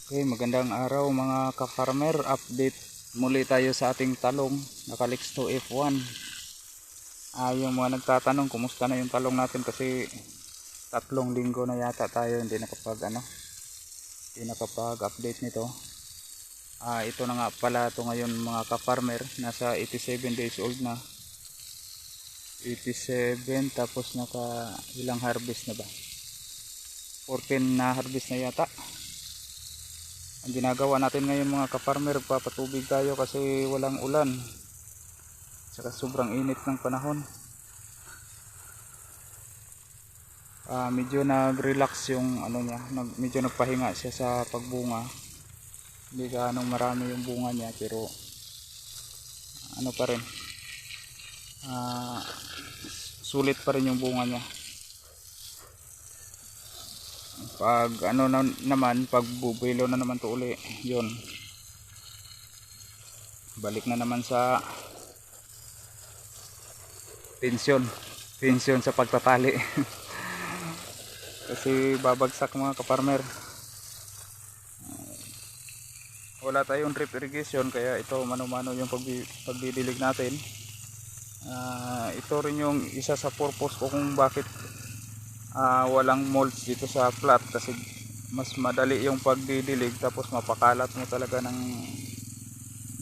Okay, magandang araw mga ka-farmer. Update muli tayo sa ating talong na Calixto F1. Yung mga nagtatanong kumusta na yung talong natin kasi 3 linggo na yata tayo hindi nakapag-update nito. Ito na nga pala ito ngayon mga ka-farmer, nasa 87 days old na. 87 tapos naka ilang harvest na ba? 14 na harvest na yata. Ang ginagawa natin ngayon mga ka-farmer, papatubig tayo kasi walang ulan saka sobrang init ng panahon. Medyo nag-relax yung niya, medyo nagpahinga siya sa pagbunga. Hindi gaanong marami yung bunga niya pero pa rin, sulit pa rin yung bunga niya. Pag pag bubilo na naman to uli, yun, balik na naman sa tensyon sa pagtatali. Kasi babagsak mga kaparmer. Wala tayong drip irrigation kaya ito mano-mano yung pagdidilig natin. Ito rin yung isa sa purpose ko kung bakit walang mulch dito sa flat, kasi mas madali yung pagdidilig tapos mapakalat mo talaga ng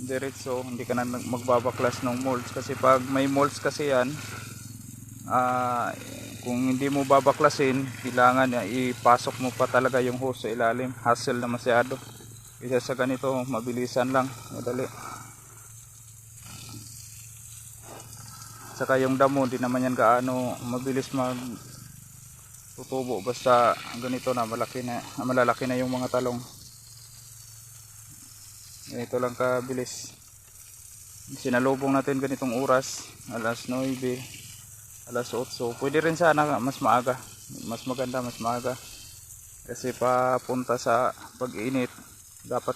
diretso, hindi ka na magbabaklas ng mulch. Kasi pag may mulch kasi yan, kung hindi mo babaklasin, kailangan ipasok mo pa talaga yung hose sa ilalim, hassle na masyado. Isa sa ganito mabilisan lang, madali. Saka yung damo, hindi naman yan gaano mabilis tutubo, basta ganito na malalaki na yung mga talong. Ganito lang kabilis. Sinalubong natin ganitong oras, alas 9, alas 8. Pwede rin sana mas maaga, mas maganda mas maaga, kasi papunta sa pag-init dapat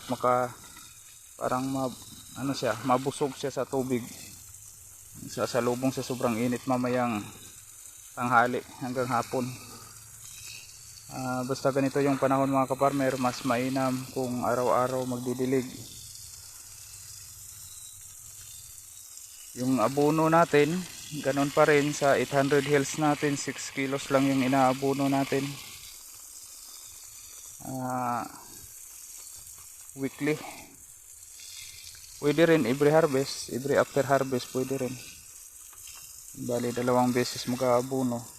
parang mabusog siya sa tubig. Sasalubong sa sobrang init mamayang tanghali hanggang hapon. Basta ganito yung panahon mga kaparmer, mas mainam kung araw-araw magdidilig. Yung abono natin, ganun pa rin sa 800 hills natin, 6 kilos lang yung inaabono natin. Weekly. Pwede rin every harvest, every after harvest pwede rin. Bali 2 beses mag-aabono.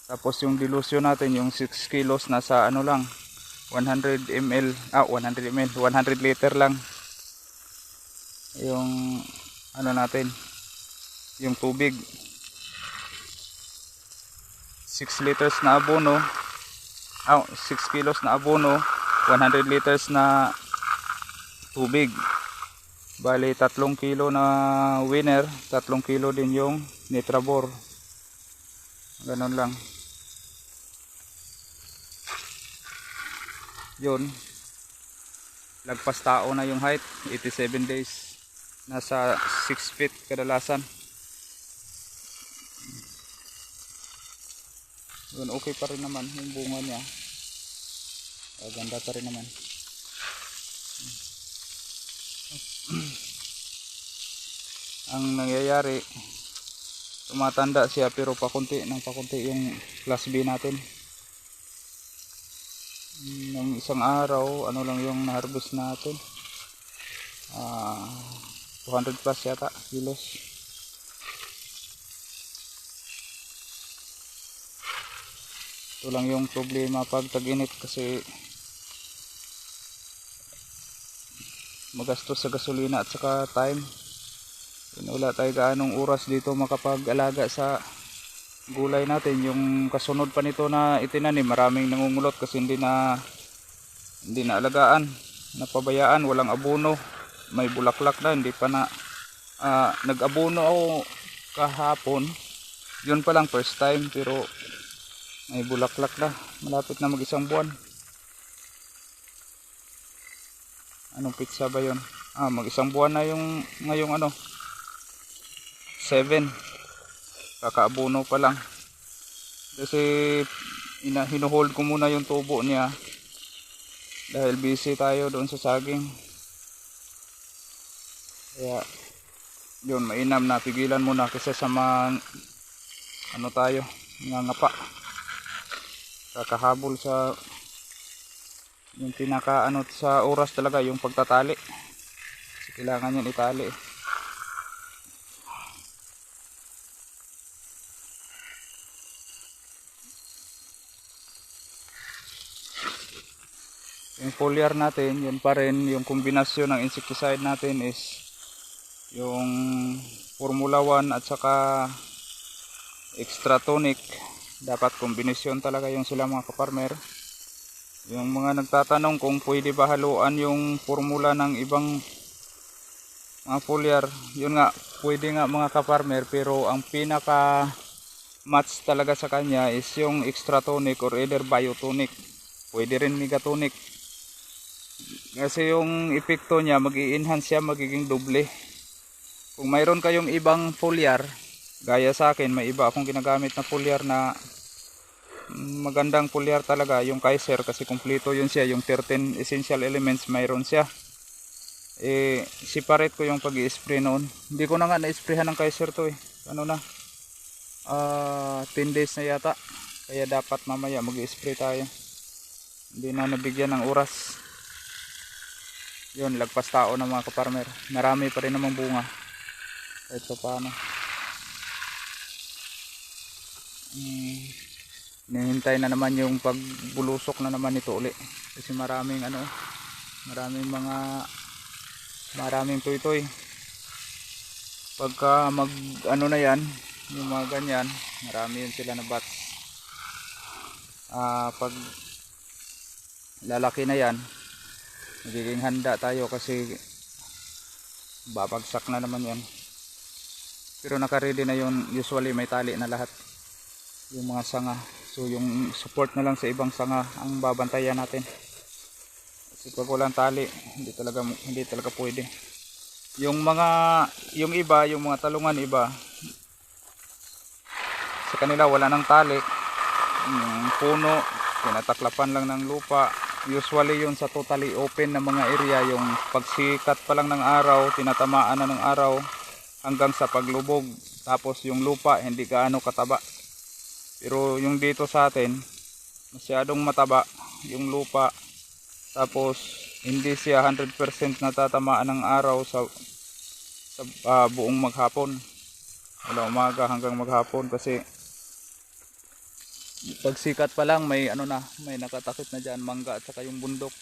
Tapos yung dilution natin, yung 6 kilos nasa 100 ml, 100 liter lang. Yung natin, yung tubig. 6 liters na abono, 6 kilos na abono, 100 liters na tubig. Bali 3 kilo na winner, 3 kilo din yung Nitrabor. Ganun lang. Yun, lagpas tao na yung height, 87 days, nasa 6 feet kadalasan. Yun, okay pa rin naman yung bunga niya, ganda pa rin naman. Ang nangyayari, tumatanda siya pero pakunti yung class B natin. Ng isang araw, lang yung na-harvest natin, 200 plus yata kilos. Ito lang yung problema pag tag-init, kasi magastos sa gasolina at saka time. Wala tayo gaanong oras dito makapag-alaga sa gulay natin. Yung kasunod pa nito na itinanim, maraming nangungulot kasi hindi na alagaan, napabayaan, walang abono, may bulaklak na, hindi pa na nag-abono ako kahapon, yun pa lang first time, pero may bulaklak na, malapit na mag-1 buwan. Anong pizza ba yun? Mag-1 buwan na yung ngayong 7. Kakaabono pa lang. Kasi hinuhold ko muna yung tubo niya dahil busy tayo doon sa saging. Kaya yun, mainam na pigilan muna kasi sa ano tayo, ngangapa, kakahabol sa yung pinaka ano sa oras talaga, yung pagtatali. Kasi kailangan yan itali. Yung foliar natin, yun pa rin yung kombinasyon ng insecticide natin is yung Formula 1 at saka extra tonic. Dapat kombinasyon talaga yung sila mga kaparmer. Yung mga nagtatanong kung pwede ba haluan yung formula ng ibang mga foliar, yun nga, pwede nga mga kaparmer, pero ang pinaka match talaga sa kanya is yung extra tonic or either biotonic. Pwede rin megatonic. Kasi yung epekto niya, mag-i-enhance siya, magiging doble. Kung mayroon kayong ibang foliar, gaya sa akin, may iba akong ginagamit na foliar na magandang foliar talaga, yung Kaiser, kasi kumpleto yun siya, yung 13 essential elements mayroon siya. Separate ko yung pag-i-spray noon. Hindi ko na nga na-sprayhan ng Kaiser to ano na, 10 days na yata. Kaya dapat mamaya mag-i-spray tayo. Hindi na nabigyan ng oras. Yun, lagpas tao ng mga kaparmer. Marami pa rin namang bunga. Kahit pa paano. Nihintay na naman yung pagbulusok na naman ito uli. Kasi maraming maraming toy-toy. Pagka na yan, yung mga ganyan, marami yun sila na bats. Pag lalaki na yan, magiging handa tayo kasi babagsak na naman yan. Pero naka-ready na yun, usually may tali na lahat yung mga sanga. So yung support na lang sa ibang sanga ang babantayan natin. Kasi pag walang tali, hindi talaga pwede. Yung iba, yung mga talungan iba, sa kanila wala nang tali. Yung puno, tinataklapan lang ng lupa. Usually yun sa totally open na mga area, yung pagsikat pa lang ng araw, tinatamaan na ng araw hanggang sa paglubog. Tapos yung lupa hindi gaano kataba. Pero yung dito sa atin, masyadong mataba yung lupa. Tapos hindi siya 100% natatamaan ng araw sa buong maghapon. Wala umaga hanggang maghapon kasi pagsikat pa lang may may nakatakip na diyan, mangga at saka yung bundok.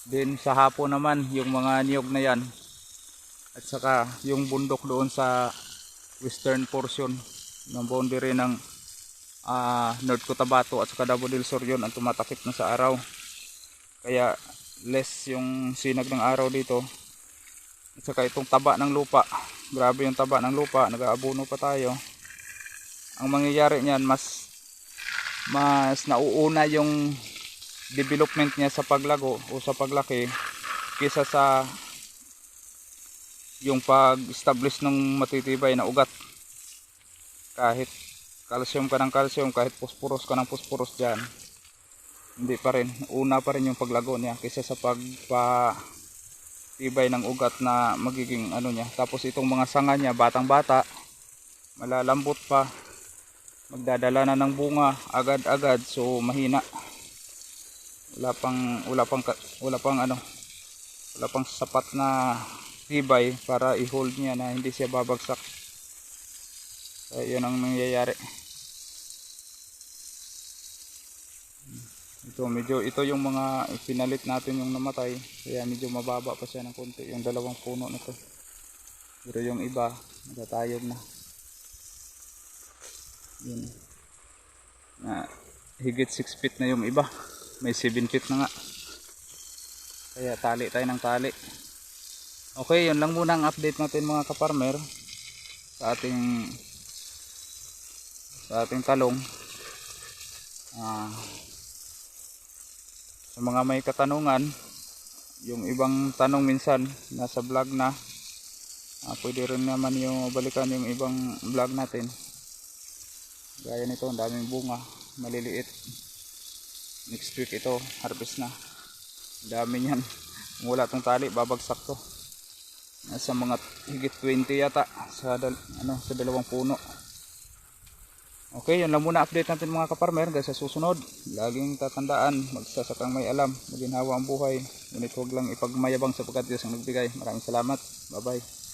Then sa hapon naman yung mga niyog na yan at saka yung bundok doon sa western portion ng boundary ng North Cotabato at saka Davao del Sur, yun ang tumatakip na sa araw. Kaya less yung sinag ng araw dito. At saka itong taba ng lupa, grabe yung taba ng lupa, nag-aabono pa tayo. Ang mangyayari niyan, mas nauuna yung development niya sa paglago o sa paglaki kaysa sa yung pag-establish ng matitibay na ugat. Kahit calcium ka ng calcium, kahit phosphorus ka ng phosphorus dyan, hindi pa rin, una pa rin yung paglago niya kaysa sa pagtibay ng ugat na magiging niya. Tapos itong mga sanga niya, batang bata, malalambot pa, magdadala na ng bunga agad-agad, so mahina. Wala pang sapat na tibay para i-hold niya na hindi siya babagsak. Yun ang nangyayari. Ito yung mga pinalit natin yung namatay, kaya medyo mababa pa siya ng konti yung dalawang puno nito. Pero yung iba natatayog na. Yun. Higit 6 feet na yung iba. May 7 feet na nga. Kaya tali tayo ng tali. Okay, yun lang muna ang update natin mga kaparmer sa ating talong. Sa mga may katanungan, yung ibang tanong minsan nasa vlog na, pwede rin naman yung balikan yung ibang vlog natin. Gaya nito, ang daming bunga, maliliit. Next week ito, harvest na. Dami niyan. Kung wala tong tali, babagsak to. Nasa mga higit 20 yata sa sa dalawang puno. Okay, yun lang muna update natin mga kaparmer. Guys, sa susunod, laging tatandaan, magsasakang may alam, maginhawa ang buhay. Ngunit huwag lang ipagmayabang sapagkat Diyos ang nagbigay. Maraming salamat. Bye bye.